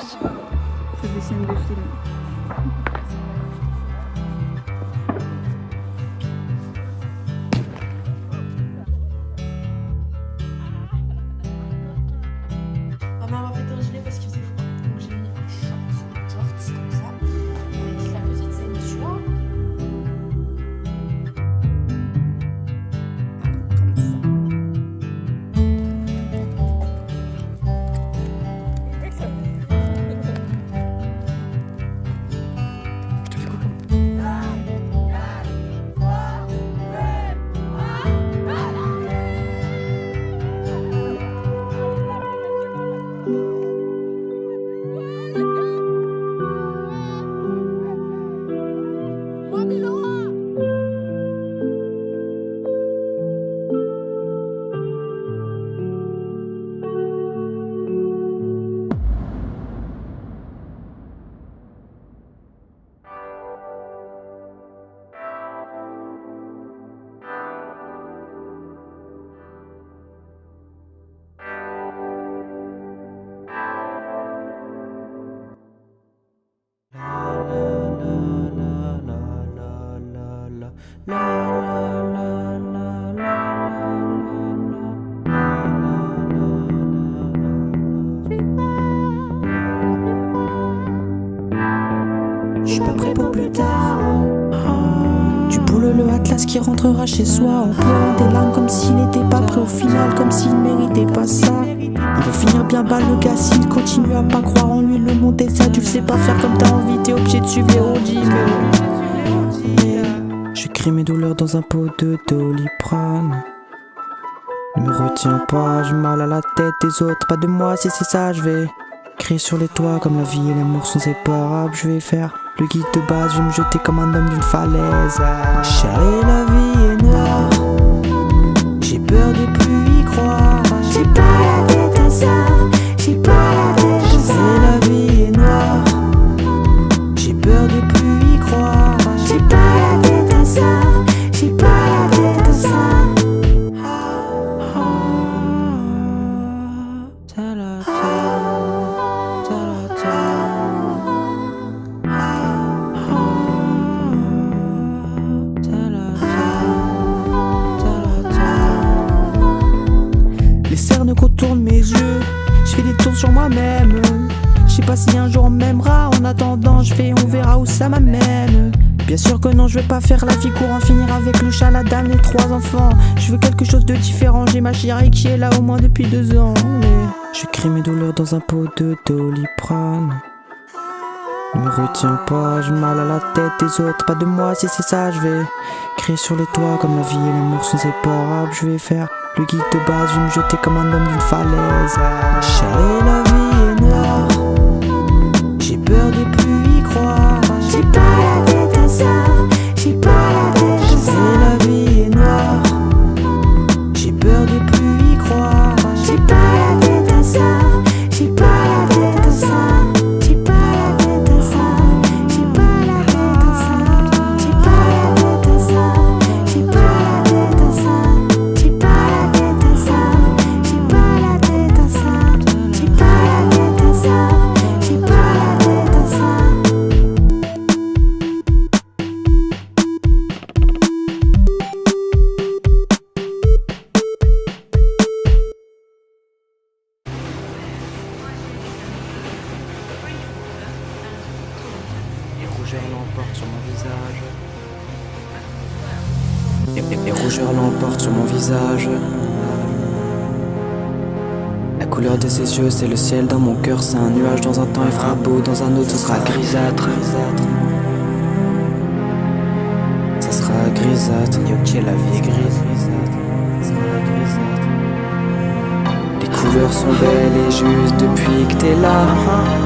C'est des scènes de film. Maman m'a prêté un gilet parce qu'il faisait froid. Donc j'ai mis un short comme ça. Avec la petite ceinture. Comme ça. Je te fais quoi comme... Je suis pas prêt pour plus tard. Du boulot, le Atlas qui rentrera chez soi en pleurant des larmes comme s'il n'était pas prêt au final, comme s'il méritait pas ça. Il va finir bien bas le gars s'il continue à pas croire en lui. Le monde est ça, tu le sais pas faire comme t'as envie, t'es obligé de suivre les rodis. J'écris mes douleurs dans un pot de Doliprane. Ne me retiens pas, j'ai mal à la tête des autres, pas de moi, si c'est ça, je vais crier sur les toits comme la vie et l'amour sont séparables. Je vais faire le guide de base, je vais me jeter comme un homme d'une falaise. Chérie, la vie est noire, j'ai peur de plus y croire. J'ai pas la tête à ça, j'ai pas la tête à ça. La vie est noire, j'ai peur de plus y croire. J'ai pas la tête à ça, j'ai pas la tête à ça. Les cernes contournent mes yeux, je fais des tours sur moi-même. Je sais pas si un jour on m'aimera, en attendant je fais, on verra où ça m'amène. Bien sûr que non, je vais pas faire la vie courant, finir avec le chat, la dame, les 3 enfants. Je veux quelque chose de différent, j'ai ma chérie qui est là au moins depuis 2 ans. Mais j'écris mes douleurs dans un pot de Doliprane. Ne me retiens pas, j'ai mal à la tête des autres, pas de moi, si c'est ça, je vais crier sur les toits comme la vie et l'amour sont séparables. Je vais faire le guide de base, je vais me jeter comme un homme d'une falaise. Chérie, la vie est noire, j'ai peur de plus y croire. J'ai pas la tête à ça, j'ai pas la tête à ça. La vie est noire, j'ai peur de plus y croire. J'ai pas la tête à ça, j'ai pas la tête à ça. J'ai pas la tête à ça, j'ai pas la tête à ça. J'ai pas la tête à ça, j'ai pas la tête à ça. J'ai pas la tête à ça, j'ai pas la tête à ça. J'ai pas la tête à ça, j'ai pas la tête à ça. Les rougeurs l'emportent sur mon visage. Les rougeurs l'emportent sur mon visage. La couleur de ses yeux, c'est le ciel dans mon cœur. C'est un nuage dans un temps, il fera beau. Dans un autre, ce sera grisâtre. Ça sera grisâtre. Et ok, la vie est grise. Ça sera grisâtre. Les couleurs sont belles et justes depuis que t'es là.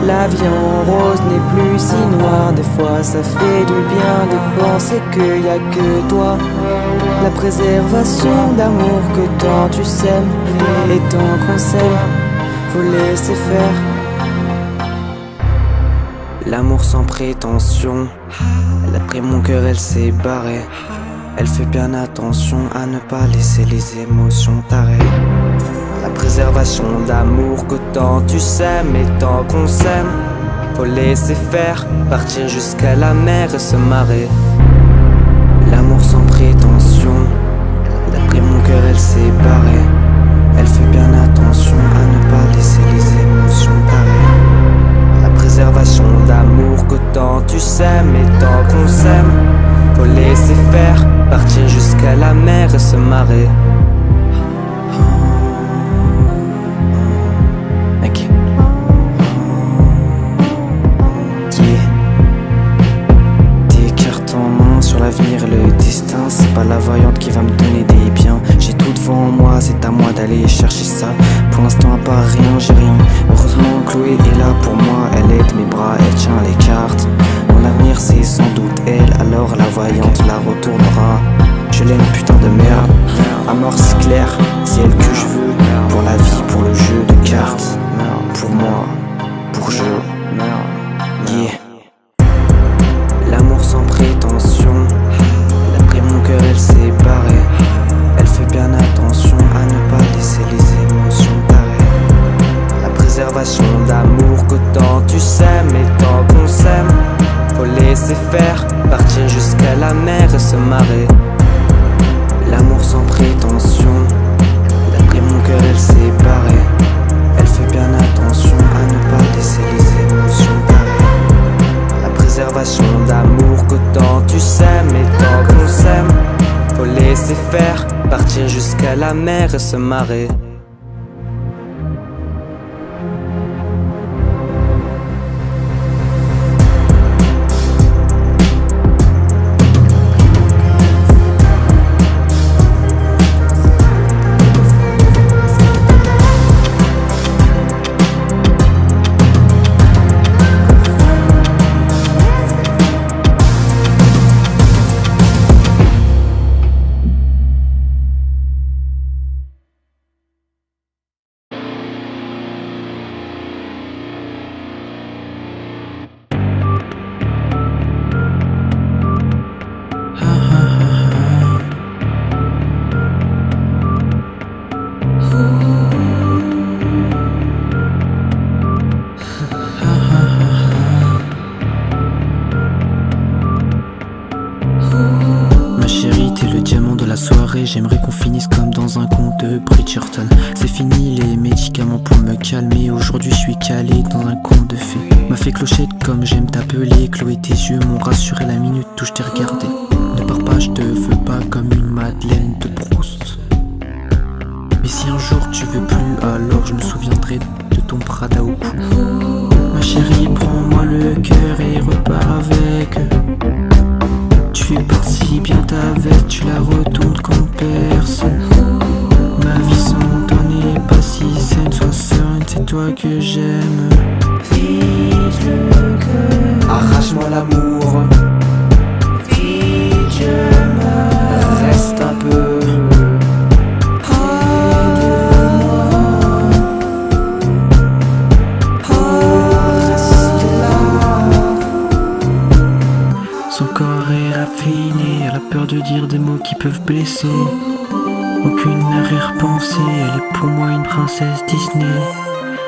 La vie en rose n'est plus si noire. Des fois ça fait du bien de penser qu'il y a que toi. La préservation d'amour que tant tu sèmes. Et tant qu'on s'aime, faut laisser faire. L'amour sans prétention. Elle a pris mon cœur, elle s'est barrée. Elle fait bien attention à ne pas laisser les émotions t'arrêter. Elle a préservation de l'amour qu'autant tu sèmes. Et tant qu'on s'aime, faut laisser faire, partir jusqu'à la mer et se marrer. L'amour sans prétention, d'après mon cœur elle s'est barrée. Elle fait bien attention à ne pas laisser les émotions pareilles. La préservation d'amour qu'autant tu sèmes. Et tant qu'on s'aime, faut laisser faire, partir jusqu'à la mer et se marrer. Okay. Yeah. Des cartes en main sur l'avenir, le destin. C'est pas la voyante qui va me donner des biens. J'ai tout devant moi, c'est à moi d'aller chercher ça. Pour l'instant à part rien, j'ai rien. Heureusement Chloé est là pour moi. Elle aide mes bras, elle tient les cartes. Mon avenir c'est sans doute elle. Alors la voyante la retournera. Je l'aime putain de merde. À mort c'est clair, c'est elle que je veux. Pour la vie, pour le jeu de cartes. Pour moi, pour je. Yeah. L'amour sans prétention, d'après mon cœur elle s'est barrée. Elle fait bien attention à ne pas laisser les émotions pareilles. La préservation d'amour qu'autant tu sèmes. Et tant qu'on s'aime, faut laisser faire, partir jusqu'à la mer et se marrer. L'amour sans prétention, d'après mon cœur elle s'est barrée. Elle fait bien attention à ne pas laisser les émotions pareilles. La préservation d'amour qu'autant tu sèmes. Et tant qu'on s'aime, faut laisser faire, partir jusqu'à la mer et se marrer. J'aimerais qu'on finisse comme dans un conte de Bridgerton. C'est fini les médicaments pour me calmer. Aujourd'hui je suis calé dans un conte de fées. M'a fait clochette comme j'aime t'appeler. Chloé tes yeux m'ont rassuré la minute où je t'ai regardé. Ne pars pas, je te veux pas comme une Madeleine de Proust. Mais si un jour tu veux plus, alors je me souviendrai de ton Prada au cou. Ma chérie, prends-moi le cœur et repars avec. Tu portes si bien ta veste, tu la retournes comme personne. Ma vie sans toi n'est pas si saine, sois sereine, c'est toi que j'aime. Vise le cœur, arrache-moi l'amour. Vite je meurs, reste un peu. Son corps est raffiné, elle a peur de dire des mots qui peuvent blesser. Aucune arrière-pensée, elle est pour moi une princesse Disney.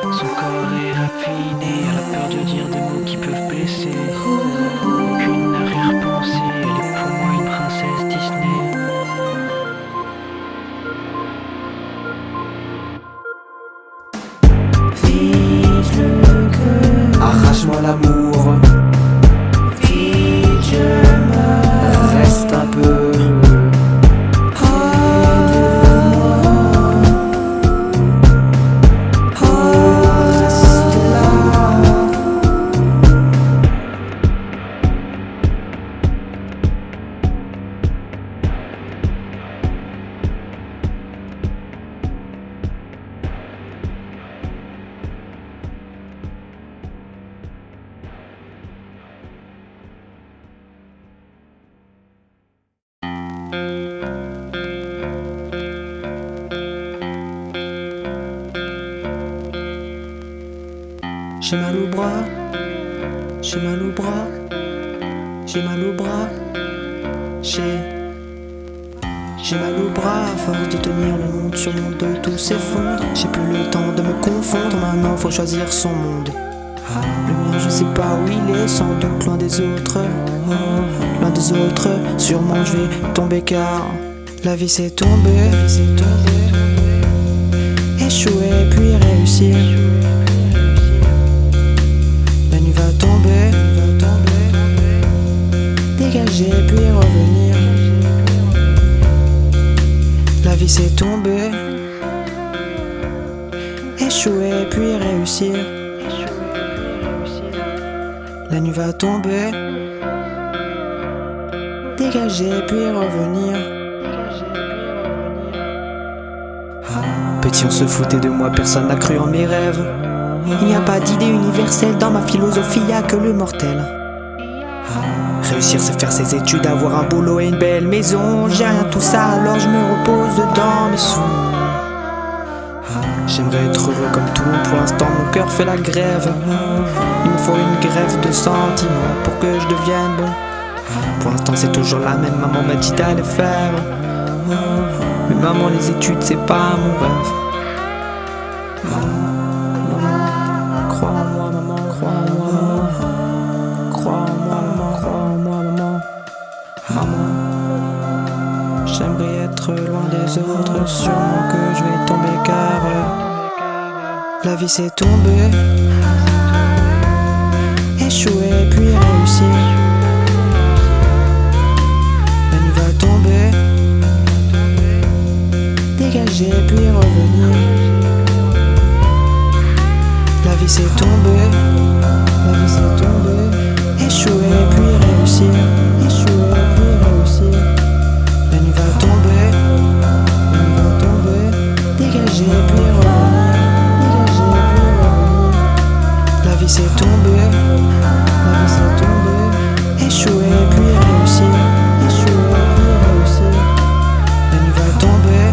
Son corps est raffiné, elle a peur de dire des mots qui peuvent blesser. Aucune arrière-pensée, elle est pour moi une princesse Disney. Vise le cœur, arrache-moi l'amour. Vite je meurs, reste un peu. J'ai mal au bras, j'ai mal au bras, j'ai mal au bras, j'ai J'ai mal au bras à force de tenir le monde sur mon dos, tout s'effondre. J'ai plus le temps de me confondre, maintenant faut choisir son monde. Le mien je sais pas où il est, sans doute loin des autres. Loin des autres, sûrement je vais tomber car la vie c'est tomber. Échouer puis réussir. La nuit va tomber, dégager puis revenir. La vie c'est tomber, échouer puis réussir. La nuit va tomber, dégager puis revenir. Petit on se foutait de moi, personne n'a cru en mes rêves. Il n'y a pas d'idée universelle dans ma philosophie, y'a que le mortel. Réussir c'est faire ses études, avoir un boulot et une belle maison. J'ai rien tout ça alors je me repose dedans mes sous. J'aimerais être heureux comme tout le monde, pour l'instant mon cœur fait la grève. Il me faut une grève de sentiments pour que je devienne bon. Pour l'instant c'est toujours la même, maman m'a dit d'aller faire. Mais maman les études c'est pas mon rêve. Crois en moi maman, crois en moi maman. Crois en moi maman, crois en moi maman. Maman, j'aimerais être loin des autres, sûrement que je vais tomber car la vie c'est tomber, échouer puis réussir. La nuit va tomber, dégager puis revenir. La vie c'est tomber, la vie c'est tomber, échouer puis réussir. Échouer puis réussir. La nuit va tomber, dégager puis revenir. La vie c'est tomber, la vie c'est tomber, échouer puis réussir. Échouer puis réussir. La nuit va tomber,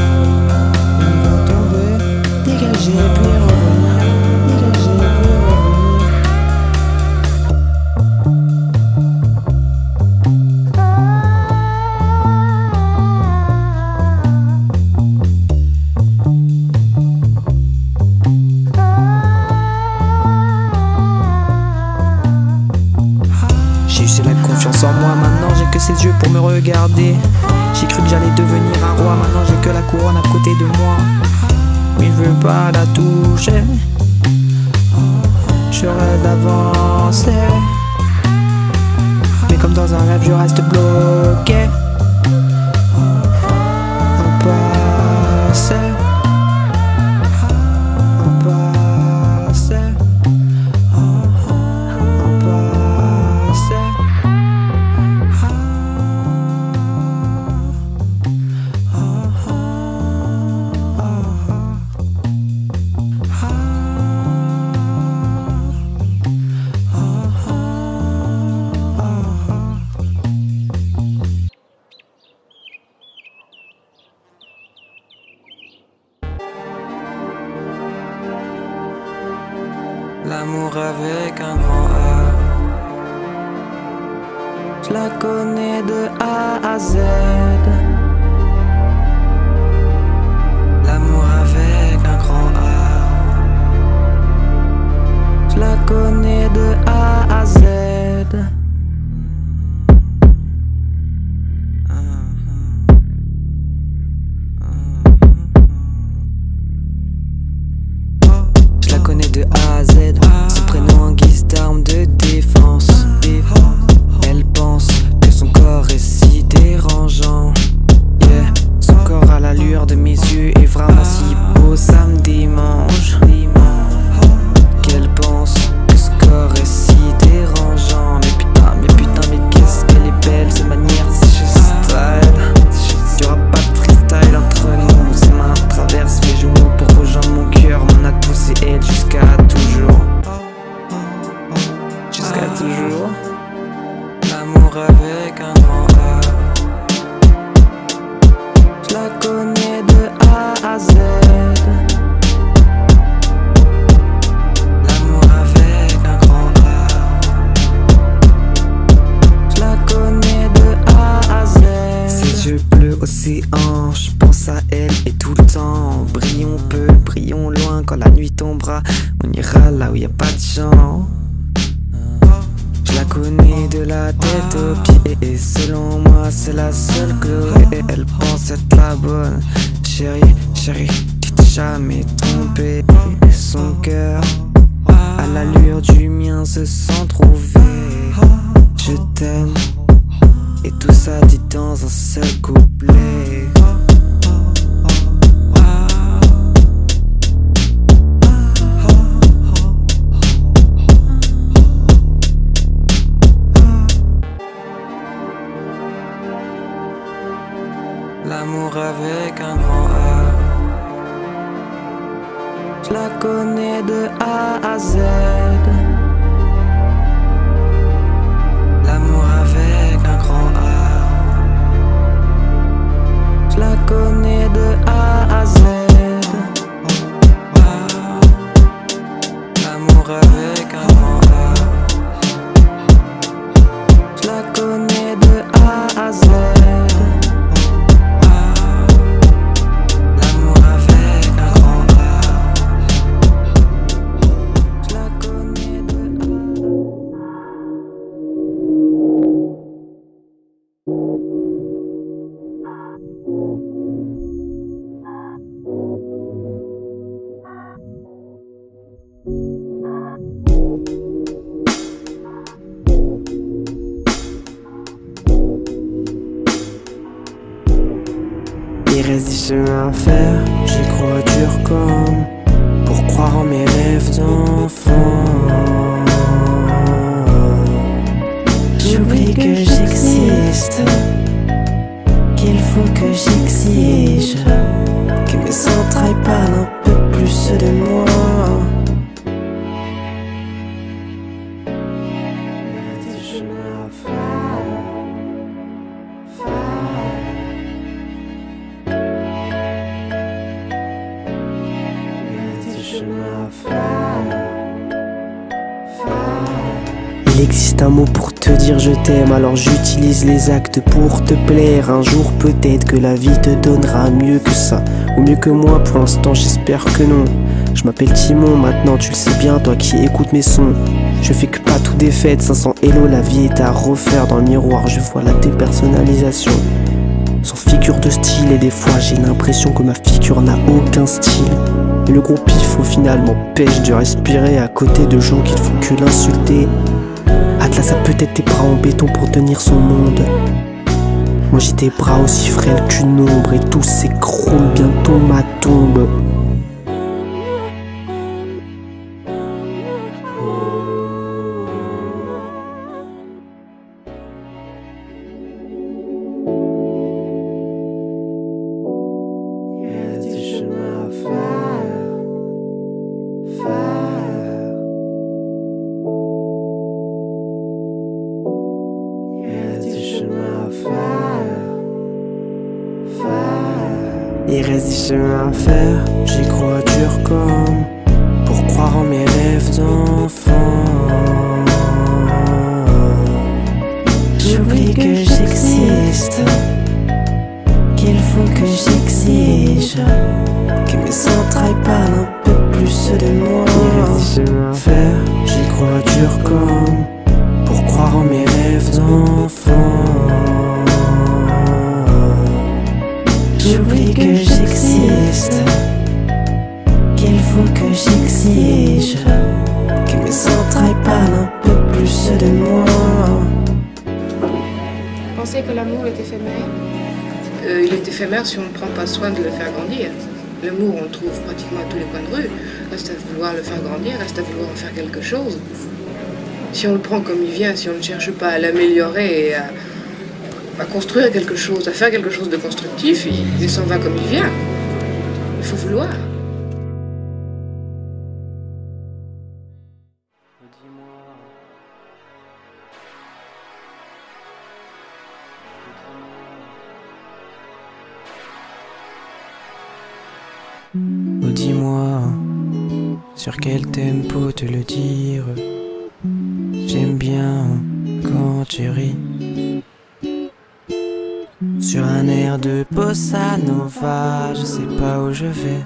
dégager puis revenir. Dégager puis revenir. J'ai eu la confiance en moi, maintenant j'ai que ses yeux pour me regarder. J'ai cru que j'allais devenir un roi, maintenant j'ai que la couronne à côté de moi. Oui, je veux pas la toucher, je rêve d'avancer. Mais comme dans un rêve je reste bloqué. Un passé, un passé, un passé. L'amour avec un grand A, je la connais de A à Z. L'amour avec un grand A, je la connais de A à Z. Je la connais de A à Z, son prénom en guise d'arme de défense. Elle pense que son corps est si dérangeant. Yeah. Son corps à l'allure de mes yeux est vraiment si beau, ça me démange. Qu'elle pense que ce corps est si dérangeant. Mais putain, mais qu'est-ce qu'elle est belle, cette manière, c'est juste style. Y'aura pas de freestyle entre nous, ses mains traversent mes genoux pour rejoindre mon cœur. Mon atout c'est elle jusqu'à toujours. Jusqu'à toujours. L'amour avec un grand A, je la connais de A à Z. L'amour avec un grand A, je la connais de A à Z. Ses yeux bleus océan, pense à elle et tout le temps. Brillons peu, brillons loin. Quand la nuit tombera, on ira là où y a pas de gens. Je la connais de la tête aux pieds et selon moi c'est la seule Chloé. Elle pense être la bonne. Chérie, chérie, tu t'es jamais trompé. Son cœur à l'allure du mien se sent trouvé. Je t'aime et tout ça dit dans un seul couplet. L'amour avec un grand A. Je la connais de A à Z. L'amour avec un grand A. Je la connais de A à Z. L'amour avec un grand A. Je la connais de A à Z. Il reste du chemin à faire, j'y crois dur comme pour croire en mes rêves d'enfant. J'oublie que j'existe, qu'il faut que j'exige que mes entrailles parlent un peu plus de moi. Il reste du chemin à faire. Il existe un mot pour te dire je t'aime, alors j'utilise les actes pour te plaire. Un jour peut-être que la vie te donnera mieux que ça, ou mieux que moi, pour l'instant j'espère que non. Je m'appelle Timon, maintenant tu le sais bien, toi qui écoutes mes sons. Je fais que pas tout défaite, 500 hello, la vie est à refaire. Dans le miroir je vois la dépersonnalisation sans figure de style, et des fois j'ai l'impression que ma figure n'a aucun style. Et le gros pif au final m'empêche de respirer à côté de gens qui ne font que l'insulter. Atlas a peut-être tes bras en béton pour tenir son monde. Moi j'ai des bras aussi frêles qu'une ombre, et tout s'écroule bientôt ma tombe. Il reste du chemin à faire. Il reste du chemin à faire, j'y crois dur comme pour croire en mes rêves d'enfant. J'oublie que j'existe, qu'il faut que j'exige que mes entrailles parlent un peu plus de moi. Il reste du chemin à faire, j'y crois dur comme pour croire en mes rêves d'enfant. J'oublie que j'existe, qu'il faut que j'exige que mes entrailles parlent un peu plus de moi. Vous pensez que l'amour est éphémère? Il est éphémère si on ne prend pas soin de le faire grandir. L'amour, on le trouve pratiquement à tous les coins de rue. Reste à vouloir le faire grandir, reste à vouloir en faire quelque chose. Si on le prend comme il vient, si on ne cherche pas à l'améliorer et à construire quelque chose, à faire quelque chose de constructif, il s'en va comme il vient. Il faut vouloir. Oh dis-moi, sur quel tempo te le dire? J'aime bien quand tu ris. Sur un air de bossa nova, je sais pas où je vais.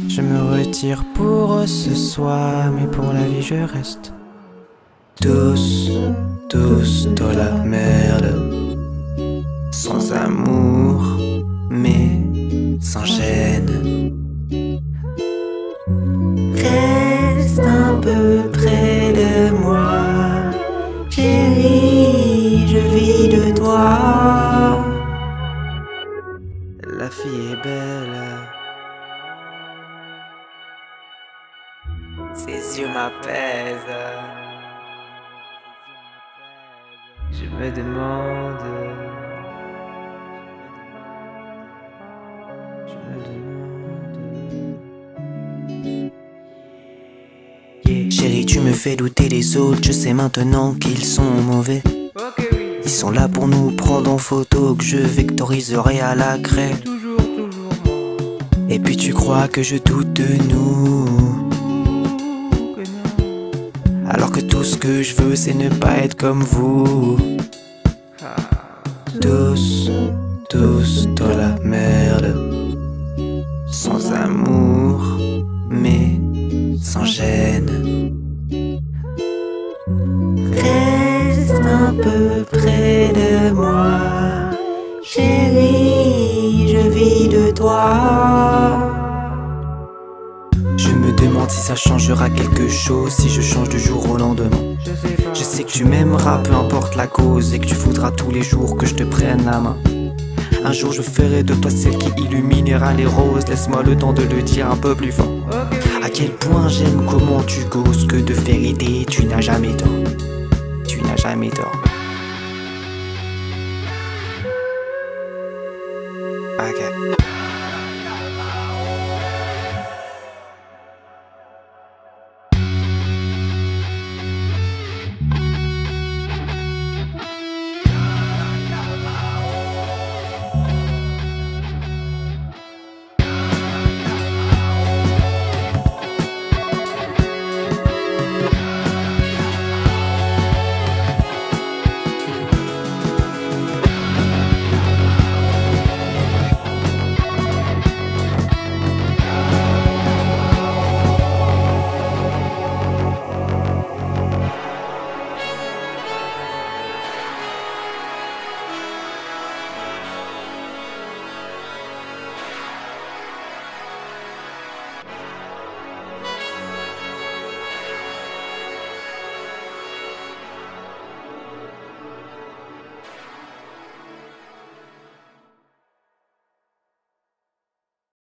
Je me retire pour ce soir, mais pour la vie je reste. Tous dans la merde. Sans amour, mais sans gêne. Reste un peu près de moi, chérie, je vis de toi. La fille est belle, ses yeux m'apaisent. Je me demande. Chérie, tu me fais douter des autres, je sais maintenant qu'ils sont mauvais. Ils sont là pour nous prendre en photo, que je vectoriserai à la craie. Et puis tu crois que je doute de nous, alors que tout ce que je veux c'est ne pas être comme vous. Tous dans la merde. Sans amour, mais sans gêne. Reste un peu près de moi, chérie, je vis de toi. Je me demande si ça changera quelque chose, si je change du jour au lendemain. Je sais que tu m'aimeras, peu importe la cause, et que tu voudras tous les jours que je te prenne la main. Un jour je ferai de toi celle qui illuminera les roses. Laisse-moi le temps de le dire un peu plus fort. À quel point j'aime comment tu causes, que de vérité tu n'as jamais tort. Tu n'as jamais tort.